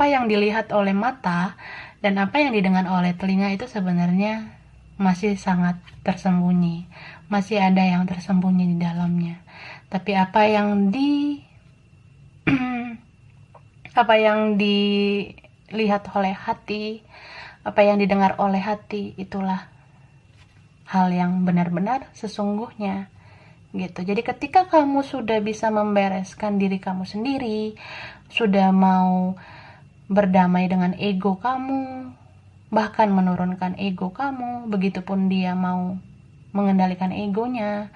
yang dilihat oleh mata dan apa yang didengar oleh telinga itu sebenarnya masih sangat tersembunyi, masih ada yang tersembunyi di dalamnya. Tapi apa yang dilihat oleh hati, apa yang didengar oleh hati, itulah hal yang benar-benar sesungguhnya gitu. Jadi ketika kamu sudah bisa membereskan diri kamu sendiri, sudah mau berdamai dengan ego kamu, bahkan menurunkan ego kamu, begitupun dia mau mengendalikan egonya,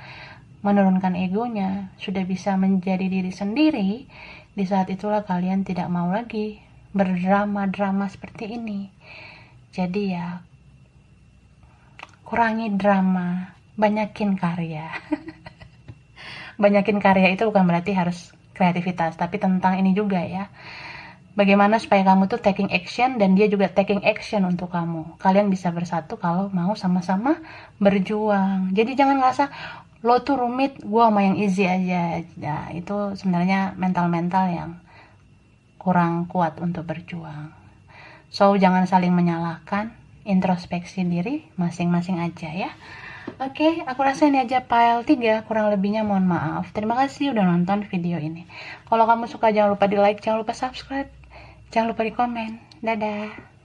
menurunkan egonya, sudah bisa menjadi diri sendiri, di saat itulah kalian tidak mau lagi berdrama-drama seperti ini. Jadi ya, kurangi drama, banyakin karya. Banyakin karya itu bukan berarti harus kreativitas, tapi tentang ini juga ya. Bagaimana supaya kamu tuh taking action dan dia juga taking action untuk kamu. Kalian bisa bersatu kalau mau sama-sama berjuang. Jadi jangan ngerasa lo tuh rumit, gue sama yang easy aja. Nah, itu sebenarnya mental-mental yang kurang kuat untuk berjuang. So, jangan saling menyalahkan, introspeksi diri masing-masing aja ya. Oke, aku rasa ini aja file 3, kurang lebihnya mohon maaf. Terima kasih udah nonton video ini. Kalau kamu suka jangan lupa di like, jangan lupa subscribe, jangan lupa di komen. Dadah.